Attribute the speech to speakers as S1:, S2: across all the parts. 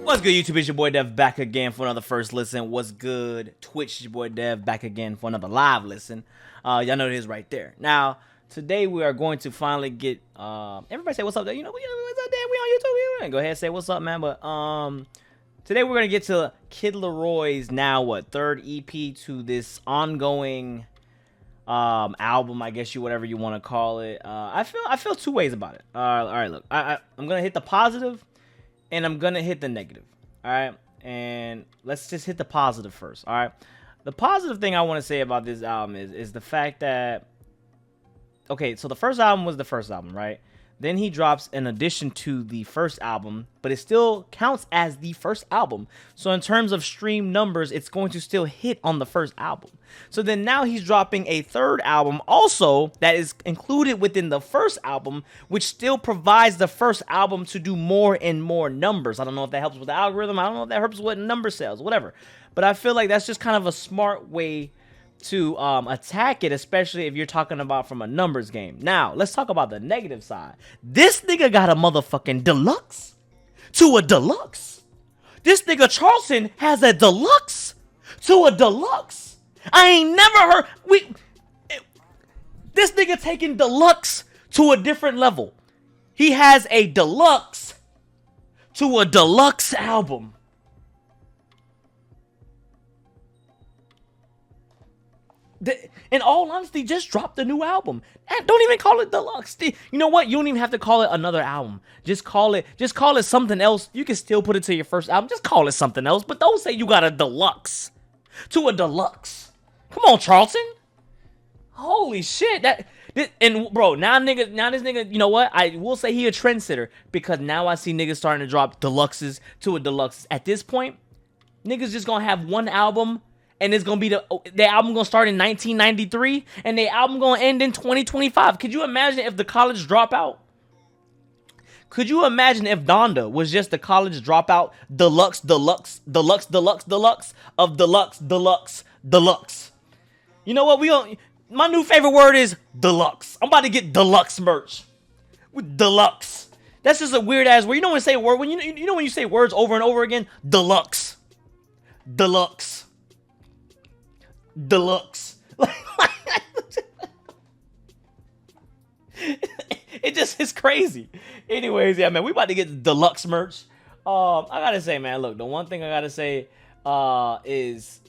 S1: What's good, YouTube? It's your boy Dev back again for another first listen. What's good, Twitch? It's your boy Dev back again for another live listen. Y'all know it is right there. Now, today we are going to finally get everybody say what's up. You know what's up, Dev? We on YouTube. Go ahead and say what's up, man. But today we're gonna get to Kid Laroi's now third EP to this ongoing album, I guess whatever you want to call it. I feel two ways about it. All right, look, I'm gonna hit the positive. And I'm gonna hit the negative, all right? And let's just hit the positive first, all right? The positive thing I want to say about this album is the fact that, okay, so the first album was the first album, right? Then he drops an addition to the first album, but it still counts as the first album. So in terms of stream numbers, it's going to still hit on the first album. So then now he's dropping a third album also that is included within the first album, which still provides the first album to do more and more numbers. I don't know if that helps with the algorithm. I don't know if that helps with number sales, whatever. But I feel like that's just kind of a smart way to attack it, especially if you're talking about from a numbers game. Now, let's talk about the negative side. This nigga got a motherfucking deluxe to a deluxe. This nigga Charleston has a deluxe to a deluxe. I ain't never heard this nigga taking deluxe to a different level. He has a deluxe to a deluxe album. In all honesty, just drop the new album. Don't even call it deluxe. You know what? You don't even have to call it another album. Just call it something else. You can still put it to your first album. Just call it something else, but don't say you got a deluxe to a deluxe. Come on, Charlton. Holy shit. And bro, now this nigga, you know what? I will say he a trendsetter because now I see niggas starting to drop deluxes to a deluxe. At this point, niggas just gonna have one album. And it's gonna be the album gonna start in 1993, and the album gonna end in 2025. Could you imagine if the college dropout? Could you imagine if Donda was just the college dropout deluxe of deluxe? You know what? My new favorite word is deluxe. I'm about to get deluxe merch with deluxe. That's just a weird ass word. You know when you say a word when you know when you say words over and over again? Deluxe. It's crazy. Anyways, yeah, man, we about to get the deluxe merch. I gotta say, man, look, the one thing I gotta say is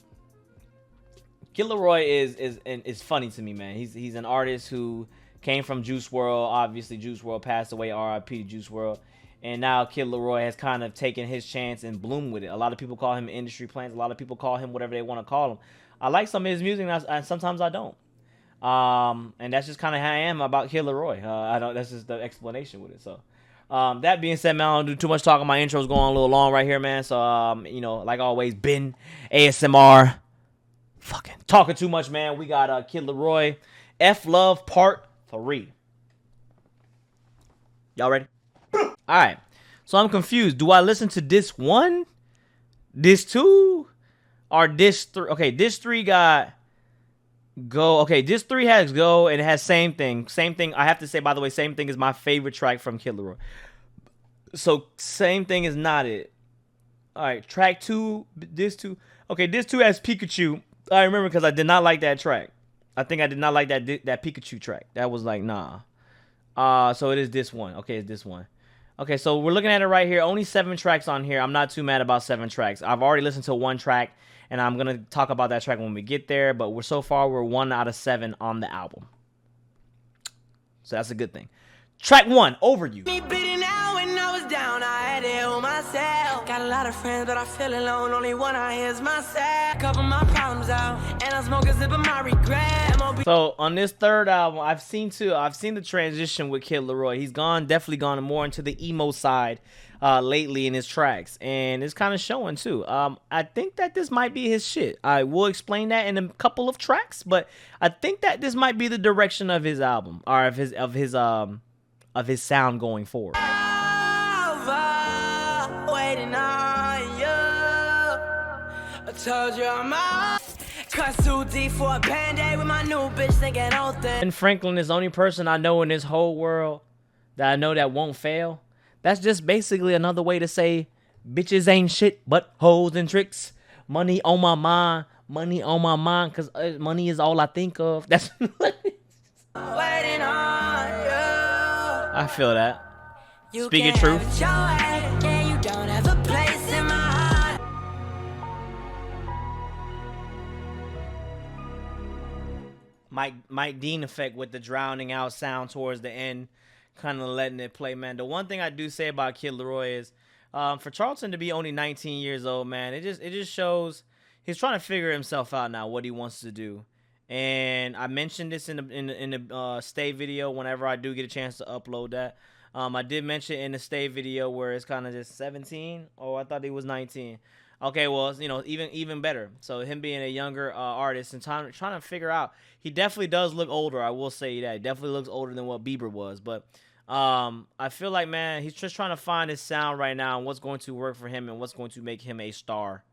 S1: Kid Laroi is funny to me, man. He's an artist who came from Juice WRLD. Obviously, Juice WRLD passed away. R.I.P. to Juice WRLD. And now Kid Laroi has kind of taken his chance and bloomed with it. A lot of people call him industry plants. A lot of people call him whatever they want to call him. I like some of his music, and sometimes I don't. And that's just kind of how I am about Kid Laroi. I don't. That's just the explanation with it. So, that being said, man, I don't do too much talking. My intro's going a little long right here, man. So, you know, like always, Ben ASMR, fucking talking too much, man. We got Kid Laroi, F Love Part 3. Y'all ready? All right. So I'm confused. Do I listen to this one, this two? Or this 3, okay, this 3 got Go. Okay, this 3 has Go, and it has Same Thing. Same Thing, I have to say, by the way, Same Thing is my favorite track from Kid Laroi. So, Same Thing is not it. Alright, track 2, this 2. Okay, this 2 has Pikachu. I remember because I did not like that track. I think I did not like that Pikachu track. That was like, nah. So it is this one. Okay, it's this one. Okay, so we're looking at it right here. Only 7 tracks on here. I'm not too mad about 7 tracks. I've already listened to 1 track. And I'm going to talk about that track when we get there. But so far, we're 1 out of 7 on the album. So that's a good thing. Track 1, Over You. Me bleeding out when I was down. I had it on myself. Got a lot of friends, but I feel alone. Only one I hear is myself. Cover my problems out. And I smoke a sip of my regret. So on this third album, I've seen the transition with Kid Laroi. He's definitely gone more into the emo side lately in his tracks, and it's kind of showing too. I think that this might be his shit. I will explain that in a couple of tracks, but I think that this might be the direction of his album, or of his sound going forward. Waiting on you. I told you I'm out. Cut too deep for a band-aid with my new bitch thinking old thing. And Franklin is the only person I know in this whole world that I know that won't fail. That's just basically another way to say Bitches ain't shit but hoes and tricks. Money on my mind. Money on my mind, cause money is all I think of. That's waiting on you. I feel that. Speaking truth. Yeah, you don't have a place in my heart. Mike Dean effect with the drowning out sound towards the end, kind of letting it play, man. The one thing I do say about Kid Laroi is, for Charlton to be only 19 years old, man, it just shows he's trying to figure himself out now, what he wants to do. And I mentioned this in the Stay video whenever I do get a chance to upload that. I did mention in the Stay video where it's kind of just 17. Oh, I thought he was 19. Okay, well, you know, even better. So him being a younger artist and trying to figure out, he definitely does look older. I will say that. He definitely looks older than what Bieber was. But I feel like, man, he's just trying to find his sound right now and what's going to work for him and what's going to make him a star.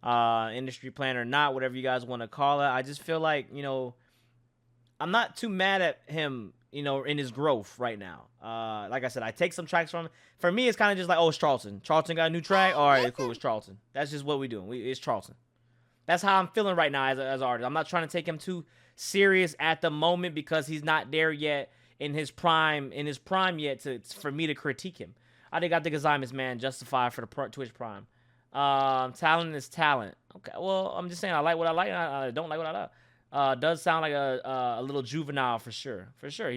S1: Industry plan or not, whatever you guys want to call it. I just feel like, you know, I'm not too mad at him, you know, in his growth right now. Like I said, I take some tracks from him. For me, it's kind of just like, oh, it's Charlton. Charlton got a new track? All right, cool, it's Charlton. That's just what we doing. It's Charlton. That's how I'm feeling right now as an artist. I'm not trying to take him too serious at the moment because he's not there yet in his prime yet for me to critique him. I think Azimus, man, justified for the Twitch Prime. Talent is talent. Okay, well, I'm just saying I like what I like and I don't like what I like. Does sound like a little juvenile for sure. For sure.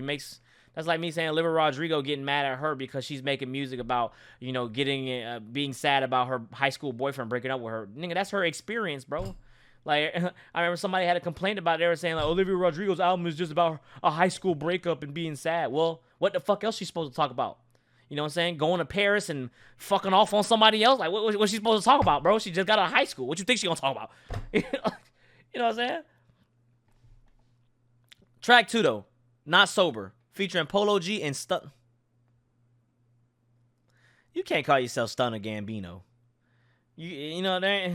S1: That's like me saying Olivia Rodrigo getting mad at her because she's making music about, you know, being sad about her high school boyfriend breaking up with her. Nigga, that's her experience, bro. Like, I remember somebody had a complaint about it. They were saying, like, Olivia Rodrigo's album is just about a high school breakup and being sad. Well, what the fuck else she supposed to talk about? You know what I'm saying? Going to Paris and fucking off on somebody else? Like, what's she supposed to talk about, bro? She just got out of high school. What you think she gonna talk about? You know what I'm saying? Track 2, though. Not Sober. Featuring Polo G and Stun. You can't call yourself Stunner Gambino. You know that?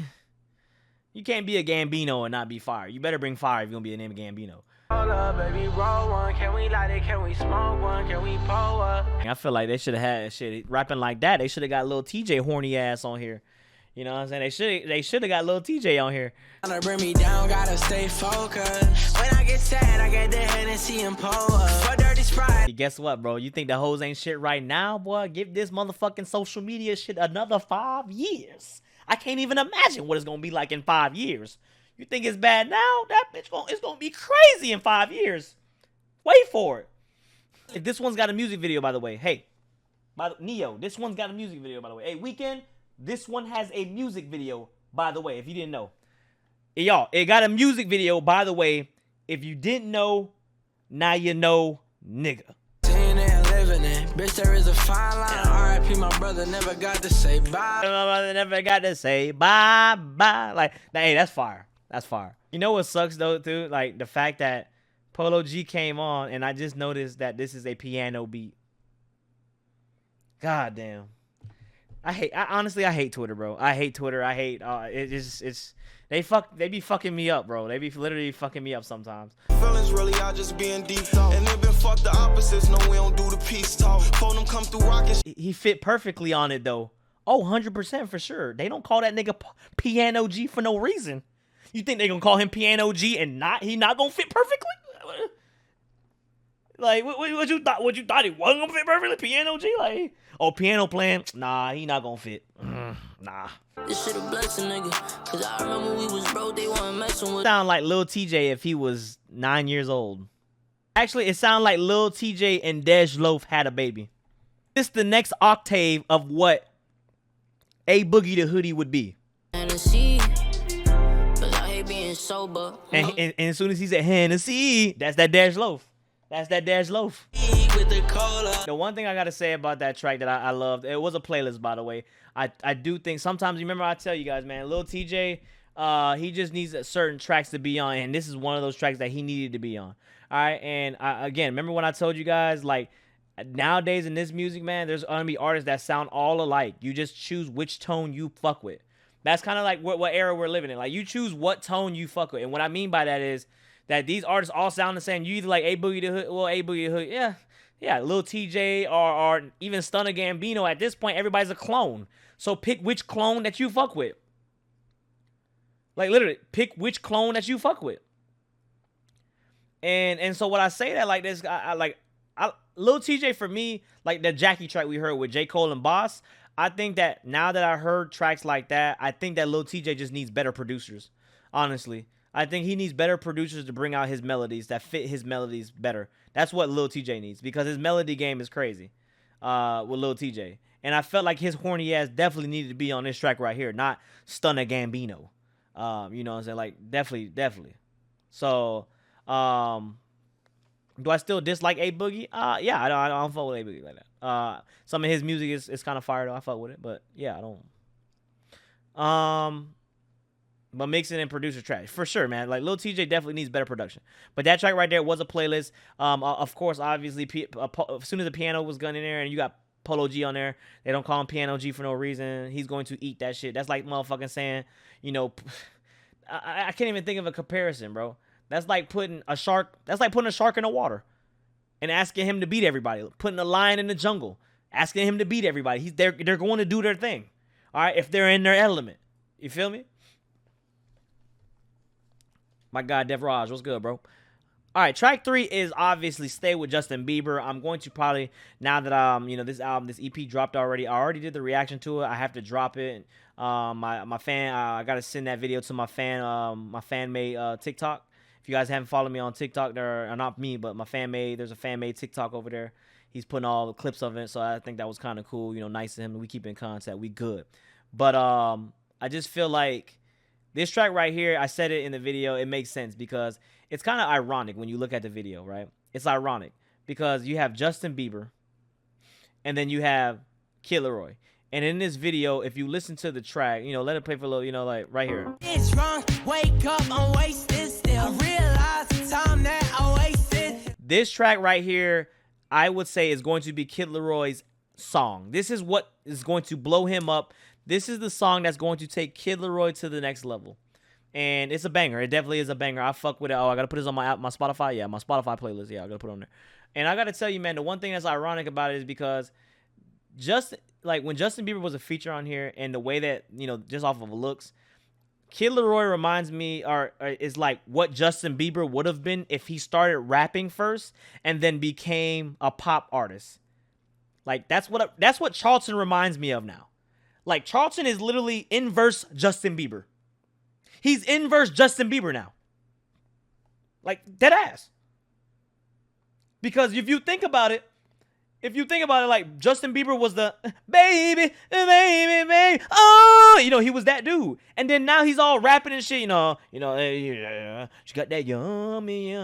S1: You can't be a Gambino and not be fire. You better bring fire if you're gonna be a name of Gambino. Hold up, baby, roll one. Can we light it? Can we smoke one? Can we pull up? I feel like they should have had shit rapping like that. They should have got little TJ horny ass on here. You know what I'm saying? They should have got little TJ on here. Gonna bring me down, gotta stay focused. When I get sad, I get the Hennessy and pull up. For dirty Sprite. Guess what, bro? You think the hoes ain't shit right now, boy? Give this motherfucking social media shit another 5 years. I can't even imagine what it's gonna be like in 5 years. You think it's bad now? That bitch it's gonna be crazy in 5 years. Wait for it. If this one's got a music video, by the way. Hey, Neo, this one's got a music video, by the way. Hey, Weekend, this one has a music video, by the way, if you didn't know. Hey, y'all, it got a music video, by the way. If you didn't know, now you know, nigga. Bitch, there is a fine line. R.I.P. my brother never got to say bye. My brother never got to say bye. Like, hey, that's fire. That's fire. You know what sucks though, dude? Like the fact that Polo G came on and I just noticed that this is a piano beat. God damn. Honestly I hate Twitter, bro. I hate Twitter. I hate they be fucking me up, bro. They be literally fucking me up sometimes. Feelings really are just being deep thought. And they been fucked the opposites. No, we don't do the peace talk. Phone them come through rockin'. He fit perfectly on it though. Oh, 100% for sure. They don't call that nigga Piano G for no reason. You think they gonna call him Piano G and he not gonna fit perfectly? Like what you thought? What you thought he wasn't gonna fit perfectly? Piano G, like, oh, piano playing? Nah, he not gonna fit. Nah. This shit a blessing, nigga. Cause I remember we was broke, they weren't messing with. Sound like Lil TJ if he was 9 years old. Actually, it sounded like Lil TJ and Dej Loaf had a baby. This the next octave of what A Boogie the Hoodie would be. Hennessy, but I hate being sober. And as soon as he said Hennessy, that's that Dej Loaf. That's that Dej Loaf. The one thing I gotta say about that track that I loved, it was a playlist, by the way. I do think sometimes, remember I tell you guys, man, Lil TJ, he just needs certain tracks to be on, and this is one of those tracks that he needed to be on. All right, and again, remember when I told you guys, like, nowadays in this music, man, there's gonna be artists that sound all alike. You just choose which tone you fuck with. That's kind of like what era we're living in. Like, you choose what tone you fuck with, and what I mean by that is that these artists all sound the same. You either like A Boogie the Hood, well, A Boogie the Hood, yeah. Yeah, Lil TJ or even Stunna Gambino. At this point, everybody's a clone. So pick which clone that you fuck with. Like literally, pick which clone that you fuck with. And so when I say that like this, Lil TJ for me, like the Jackie track we heard with J. Cole and Boss, I think that now that I heard tracks like that, I think that Lil TJ just needs better producers. Honestly, I think he needs better producers to bring out his melodies that fit his melodies better. That's what Lil TJ needs, because his melody game is crazy with Lil TJ. And I felt like his horny ass definitely needed to be on this track right here, not Stunna Gambino. You know what I'm saying? Like, definitely. So, do I still dislike A Boogie? Yeah, I don't fuck with A Boogie like that. Some of his music is kind of fire though. I fuck with it, but yeah, I don't. But mixing and producer trash for sure, man. Like Lil TJ definitely needs better production. But that track right there was a playlist. Of course, obviously, as soon as the piano was gun in there, and you got Polo G on there, they don't call him Piano G for no reason. He's going to eat that shit. That's like motherfucking saying, you know, I can't even think of a comparison, bro. That's like putting a shark. That's like putting a shark in the water and asking him to beat everybody. Putting a lion in the jungle, asking him to beat everybody. They're going to do their thing, all right, if they're in their element. You feel me? My God, Dev Raj, what's good, bro? All right, track 3 is obviously Stay with Justin Bieber. I'm going to probably, now that this album, this EP dropped already. I already did the reaction to it. I have to drop it. My fan, I gotta send that video to my fan made TikTok. If you guys haven't followed me on TikTok, there, or not me, but my fan made. There's a fan made TikTok over there. He's putting all the clips of it, so I think that was kind of cool. You know, nice of him. We keep in contact. We good. But I just feel like this track right here, I said it in the video, it makes sense because it's kind of ironic when you look at the video, right? It's ironic because you have Justin Bieber and then you have Kid Laroi. And in this video, if you listen to the track, you know, let it play for a little, you know, like right here.
S2: It's wrong, wake up, I'm wasted still. I realize the time that I wasted.
S1: This track right here, I would say is going to be Kid Laroi's song. This is what is going to blow him up. This is the song that's going to take Kid Laroi to the next level. And it's a banger. It definitely is a banger. I fuck with it. Oh, I got to put this on my Spotify. Yeah, my Spotify playlist. Yeah, I got to put it on there. And I got to tell you, man, the one thing that's ironic about it is because just like when Justin Bieber was a feature on here and the way that, you know, just off of looks, Kid Laroi reminds me or is like what Justin Bieber would have been if he started rapping first and then became a pop artist. Like that's what Charlton reminds me of now. Like Charlton is literally inverse Justin Bieber. He's inverse Justin Bieber now. Like dead ass. Because if you think about it, like Justin Bieber was the baby, oh, you know, he was that dude. And then now he's all rapping and shit, you know, yeah, she got that yummy,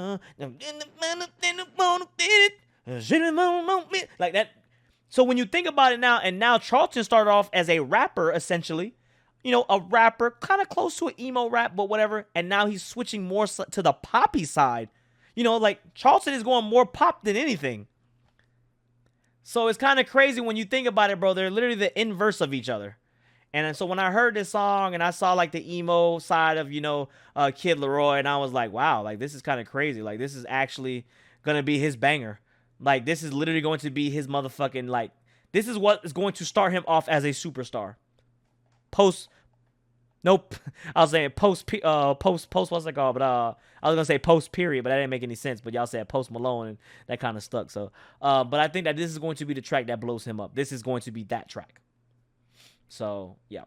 S1: like that. So when you think about it now, and now Charlton started off as a rapper, essentially, you know, a rapper, kind of close to an emo rap, but whatever. And now he's switching more to the poppy side. You know, like Charlton is going more pop than anything. So it's kind of crazy when you think about it, bro. They're literally the inverse of each other. And so when I heard this song and I saw like the emo side of, you know, Kid Laroi, and I was like, wow, like this is kind of crazy. Like this is actually going to be his banger. Like this is literally going to be his motherfucking, like, this is what is going to start him off as a superstar. Nope. I was saying post, what's it called? But I was gonna say post period, but that didn't make any sense. But y'all said Post Malone, and that kind of stuck. So, but I think that this is going to be the track that blows him up. This is going to be that track. So yeah,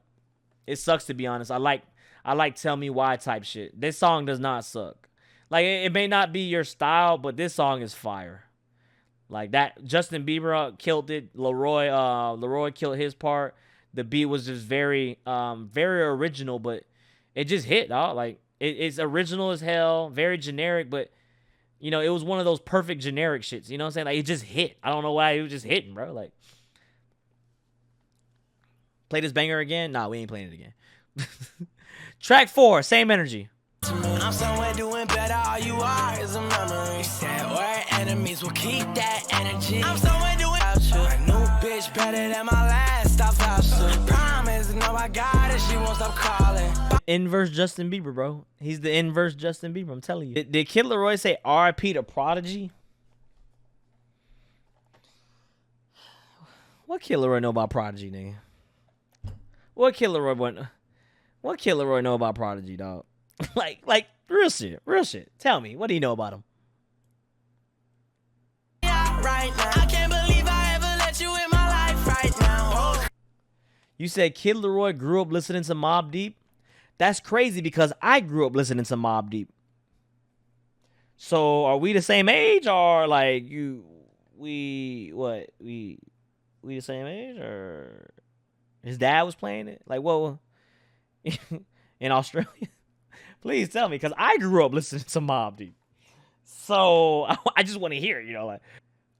S1: it sucks to be honest. I like Tell Me Why type shit. This song does not suck. Like it may not be your style, but this song is fire. Like that, Justin Bieber killed it. Laroi killed his part. The beat was just very original, but it just hit, dog. Like it's original as hell, very generic, but you know, it was one of those perfect generic shits. You know what I'm saying? Like it just hit. I don't know why it was just hitting, bro. Like, play this banger again? Nah, we ain't playing it again. Track 4, Same Energy.
S2: I'm somewhere doing better. All you are is a memory. Said where enemies will keep that energy. I'm somewhere doing a new bitch better than my last. I promise, no, I got it. She won't stop calling.
S1: Inverse Justin Bieber, bro. He's the inverse Justin Bieber. I'm telling you. Did Kid Laroi say R.I.P. to Prodigy? What Kid Laroi know about Prodigy, nigga? What Kid Laroi know about Prodigy, dog? like real shit, real shit. Tell me, what do you know about him?
S2: Right now, I can't believe I ever let you in my life right now.
S1: You said Kid Laroi grew up listening to Mobb Deep? That's crazy because I grew up listening to Mobb Deep. So are we the same age, or like we the same age, or his dad was playing it? Like, what? In Australia? Please tell me, because I grew up listening to Mobb Deep. So I just want to hear it, like,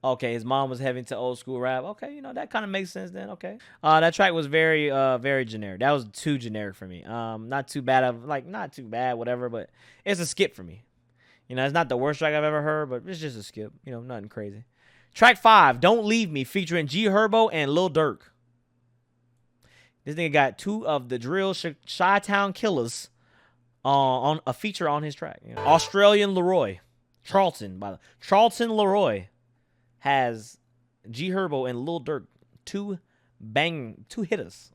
S1: okay, his mom was heavy into old school rap. Okay, that kind of makes sense then. Okay. That track was very generic. That was too generic for me. Not too bad, not too bad, whatever, but it's a skip for me. It's not the worst track I've ever heard, but it's just a skip. Nothing crazy. Track 5, Don't Leave Me, featuring G Herbo and Lil Durk. This nigga got 2 of the drill Chi-Town killers on a feature on his track. Australian Laroi. Charlton Laroi has G Herbo and Lil Durk, 2 hitters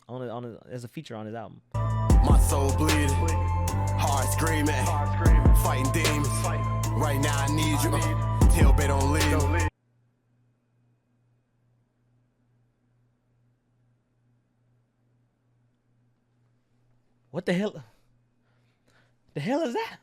S1: as a feature on his album.
S3: My soul bleeding, heart screaming, fighting demons. Right now I need you. Tailbait don't leave.
S1: What the hell? The hell is that?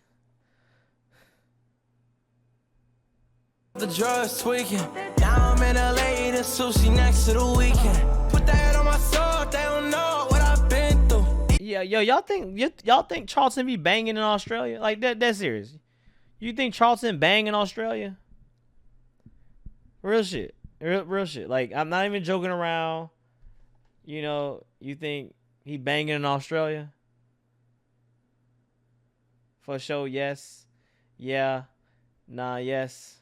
S2: The drugs tweaking. Now I'm in LA eating sushi next to the weekend. Put that on my soul, they don't know what I've been through.
S1: Yeah, y'all think Charlton be banging in Australia? Like that's serious. You think Charlton bang in Australia? Real shit. Real shit. Like, I'm not even joking around. You think he banging in Australia? For sure, yes. Yeah. Nah, yes.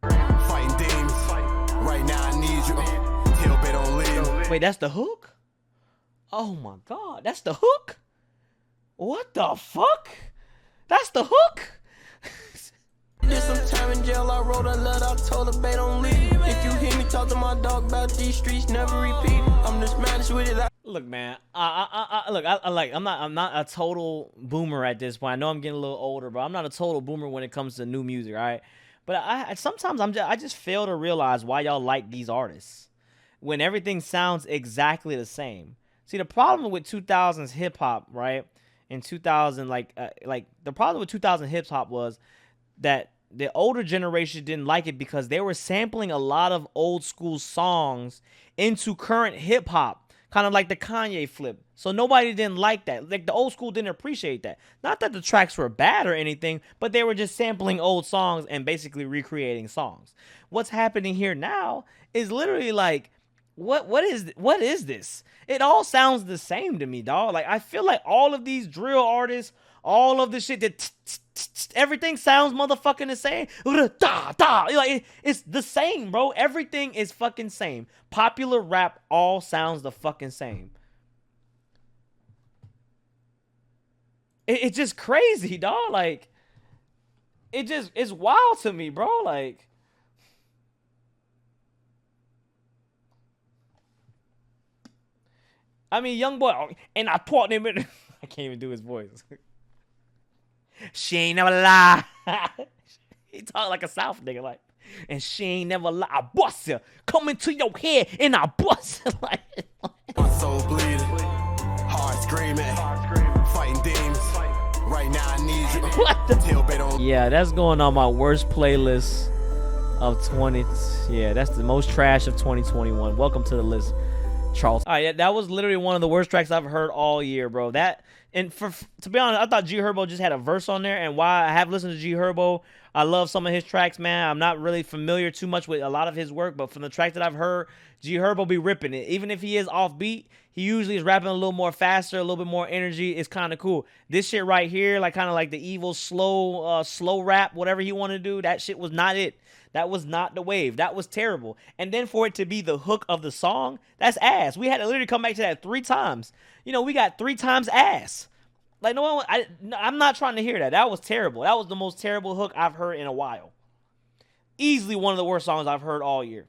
S3: Fighting demons. Right now I need you. Tailbait don't leave.
S1: Wait, that's the hook? Oh my God, that's the hook? What the fuck? That's the hook?
S2: Did some time in jail, I wrote a letter, I told her, babe, don't leave. If you hear me talk to my dog about these streets, never repeat. I'm just managed with it.
S1: Look, man. I'm not a total boomer at this point. I know I'm getting a little older, but I'm not a total boomer when it comes to new music, all right? But sometimes I just fail to realize why y'all like these artists when everything sounds exactly the same. See, the problem with 2000s hip hop, right? In 2000, the problem with 2000 hip hop was that the older generation didn't like it because they were sampling a lot of old school songs into current hip hop, kind of like the Kanye flip. So nobody didn't like that. Like, the old school didn't appreciate that. Not that the tracks were bad or anything, but they were just sampling old songs and basically recreating songs. What's happening here now is literally like, what is this? It all sounds the same to me, dog. Like, I feel like all of these drill artists, all of the shit that everything sounds motherfucking the same. Like, it's the same, bro. Everything is fucking same. Popular rap all sounds the fucking same. It's just crazy, dog. Like, it's wild to me, bro. Like, I mean, young boy, and I taught him it. I can't even do his voice. She ain't never lie. He talk like a South nigga, like, and she ain't never lie. I bust her, come into your head, and I bust her. Like,
S3: My soul bleeding, heart screaming, fighting demons. Right now I need you.
S1: What the?
S3: Tailbait don't.
S1: Yeah, that's going on my worst playlist of 20. Yeah, that's the most trash of 2021. Welcome to the list, Charles. All right, yeah, that was literally one of the worst tracks I've heard all year, bro. That, and to be honest, I thought G Herbo just had a verse on there, and while I have listened to G Herbo, I love some of his tracks, man. I'm not really familiar too much with a lot of his work, but from the tracks that I've heard, G Herbo be ripping it. Even if he is off beat, he usually is rapping a little more faster, a little bit more energy. It's kind of cool. This shit right here, like kind of like the evil slow rap, whatever he want to do, that shit was not it. That was not the wave. That was terrible. And then for it to be the hook of the song, that's ass. We had to literally come back to that 3 times. We got 3 times ass. Like, no one, I'm not trying to hear that. That was terrible. That was the most terrible hook I've heard in a while. Easily one of the worst songs I've heard all year.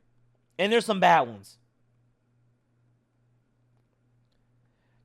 S1: And there's some bad ones.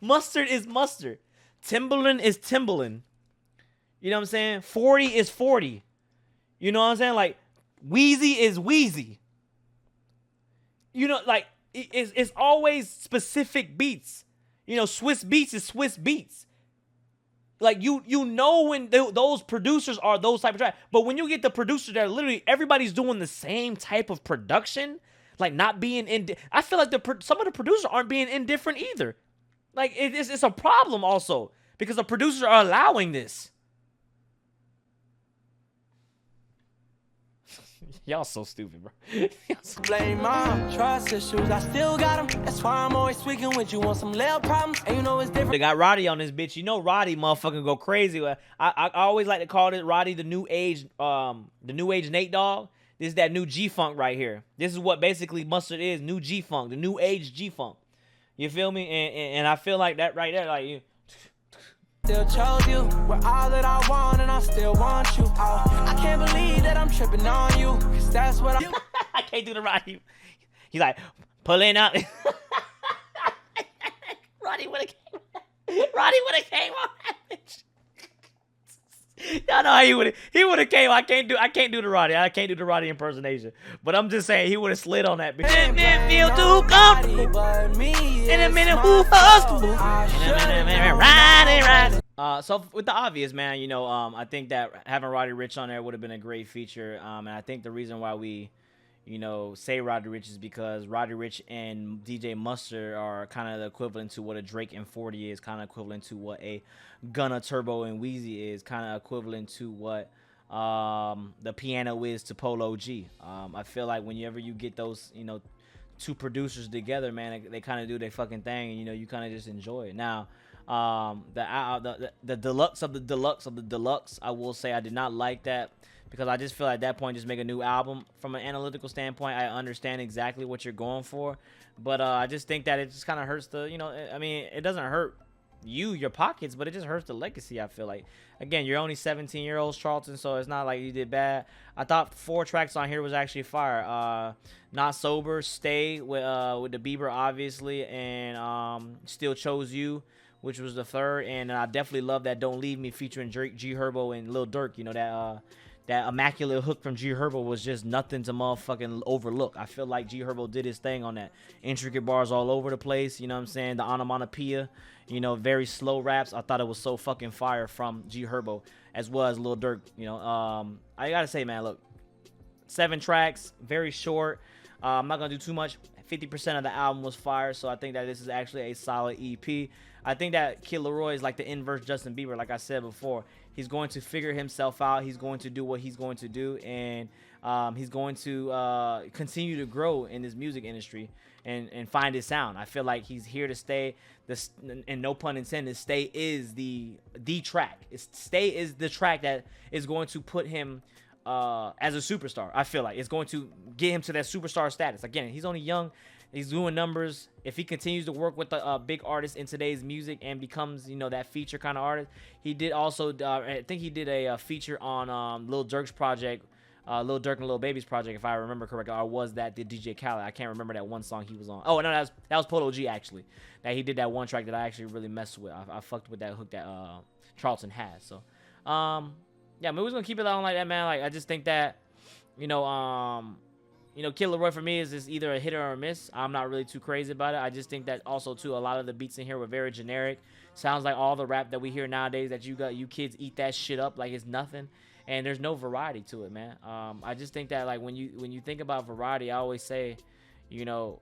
S1: Mustard is mustard. Timberland is Timberland. You know what I'm saying? 40 is 40. You know what I'm saying? Like, Wheezy is Wheezy. You know, like, it's always specific beats. You know, Swiss Beats is Swiss Beats. Like, you know when those producers are those type of tracks. But when you get the producers that are literally everybody's doing the same type of production, like not being I feel like some of the producers aren't being indifferent either. Like, it's a problem also because the producers are allowing this. Y'all so stupid, bro.
S2: Blame my trust issues, I still got them. That's why I'm always tweaking with you on some little problems. And you know it's different.
S1: They got Roddy on this bitch. You know Roddy motherfucking go crazy. I always like to call it Roddy the new age Nate Dogg. This is that new G-Funk right here. This is what basically Mustard is, new G-Funk, the new age G-Funk. You feel me? And I feel like that right there, like you.
S2: Still chose you, we're all that I want and I still want you. Oh, I can't believe that I'm tripping on you, cause that's what
S1: I can't do the Roddy. He's like, pulling up. Roddy would have came on that bitch. Y'all know how he would have came. I can't do the Roddy. I can't do the Roddy impersonation. But I'm just saying he would have slid on that bitch. Man, feel too comfortable. In a minute, who comfortable? Roddy. So with the obvious, man, you know, I think that having Roddy Ricch on there would have been a great feature. And I think the reason why we, you know, say Roddy Ricch is because Roddy Ricch and DJ Mustard are kind of the equivalent to what a Drake and 40 is, kind of equivalent to what a Gunna, Turbo, and Wheezy is, kind of equivalent to what the piano is to Polo G. I feel like whenever you get those, you know, two producers together, man, they kind of do their fucking thing, and you know, you kind of just enjoy it. Now, the deluxe of the deluxe of the deluxe, I will say I did not like that. Because I just feel at that point, just make a new album. From an analytical standpoint, I understand exactly what you're going for. But I just think that it just kind of hurts the, you know, I mean, it doesn't hurt your pockets, but it just hurts the legacy, I feel like. Again, you're only 17-year-olds, Charlton, so it's not like you did bad. I thought 4 tracks on here was actually fire. Not Sober, Stay with the Bieber, obviously, and Still Chose You, which was the 3rd. And I definitely love that Don't Leave Me featuring Drake, G Herbo, and Lil Durk, you know, that immaculate hook from G Herbo was just nothing to motherfucking overlook. I feel like G Herbo did his thing on that. Intricate bars all over the place, you know what I'm saying? The onomatopoeia, you know, very slow raps. I thought it was so fucking fire from G Herbo, as well as Lil Durk, you know. I gotta say, man, look, 7 tracks, very short. I'm not gonna do too much. 50% of the album was fire, so I think that this is actually a solid EP. I think that Kid Laroi is like the inverse Justin Bieber, like I said before. He's going to figure himself out. He's going to do what he's going to do, and he's going to continue to grow in this music industry and find his sound. I feel like he's here to stay. And no pun intended, Stay is the track. Stay is the track that is going to put him as a superstar. I feel like it's going to get him to that superstar status. Again, he's only young. He's doing numbers. If he continues to work with the big artists in today's music and becomes, you know, that feature kind of artist. He did also, I think he did a feature on Lil Durk's project, Lil Durk and Lil Baby's project, if I remember correctly. Or was that the DJ Khaled? I can't remember that one song he was on. Oh, no, that was Polo G, actually. That he did that one track that I actually really messed with. I fucked with that hook that Charlton has. So, yeah, I mean, we're going to keep it on like that, man. Like, I just think that, you know, Kid Laroi for me is either a hit or a miss. I'm not really too crazy about it. I just think that also, too, a lot of the beats in here were very generic. Sounds like all the rap that we hear nowadays that you kids eat that shit up like it's nothing. And there's no variety to it, man. I just think that, like, when you think about variety, I always say, you know,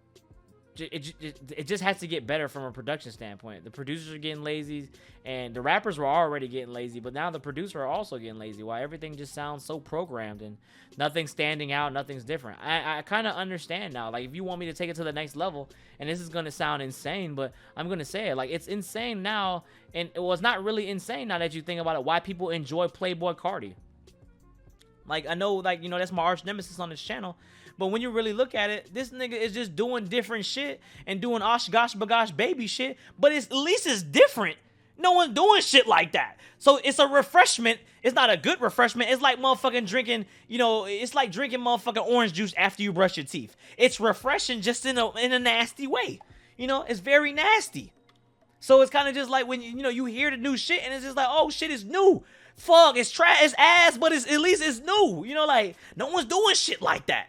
S1: it just has to get better from a production standpoint. The producers are getting lazy, and the rappers were already getting lazy, but now the producers are also getting lazy. Why everything just sounds so programmed and nothing's standing out, nothing's different. I kind of understand now. Like, if you want me to take it to the next level, and this is gonna sound insane, but I'm gonna say it. Like, it's insane now, and it was not really insane now that you think about it. Why people enjoy Playboy Cardi? Like, I know, like, you know, that's my arch nemesis on this channel. But when you really look at it, this nigga is just doing different shit and doing osh gosh bagosh baby shit. But at least it's different. No one's doing shit like that. So it's a refreshment. It's not a good refreshment. It's like motherfucking drinking, you know, it's like drinking motherfucking orange juice after you brush your teeth. It's refreshing just in a nasty way. You know, it's very nasty. So it's kind of just like when you hear the new shit and it's just like, oh shit, it's new. Fuck, it's trash, it's ass, but at least it's new. Like no one's doing shit like that.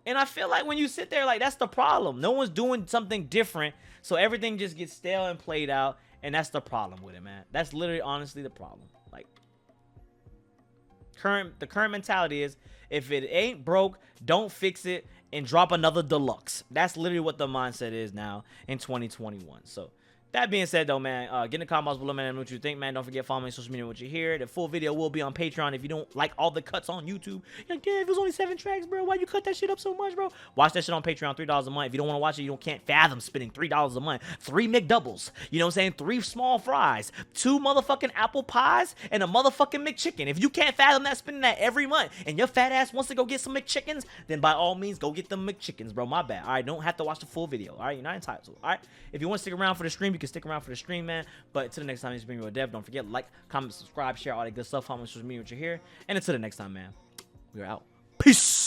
S1: And I feel like when you sit there, like that's the problem. No one's doing something different, so everything just gets stale and played out, and that's the problem with it, man. That's literally, honestly, the problem. Like the current mentality is, if it ain't broke, don't fix it and drop another deluxe. That's literally what the mindset is now in 2021. So that being said, though, man, get in the comments below, man, what you think, man. Don't forget, follow me on social media, what you hear. The full video will be on Patreon. If you don't like all the cuts on YouTube, you're like, damn, it was only 7 tracks, bro. Why you cut that shit up so much, bro? Watch that shit on Patreon, $3 a month. If you don't want to watch it, you can't fathom spending $3 a month. 3 McDoubles, you know what I'm saying? 3 small fries, 2 motherfucking apple pies, and a motherfucking McChicken. If you can't fathom that, spending that every month, and your fat ass wants to go get some McChickens, then by all means, go get them McChickens, bro. My bad. All right, don't have to watch the full video. All right, you're not entitled to it. All right, if you want to stick around for the stream, you can stick around for the stream, man. But until the next time, it's been your dev. Don't forget, like, comment, subscribe, share all that good stuff. Follow me on social media, what you hear. And until the next time, man, we're out. Peace.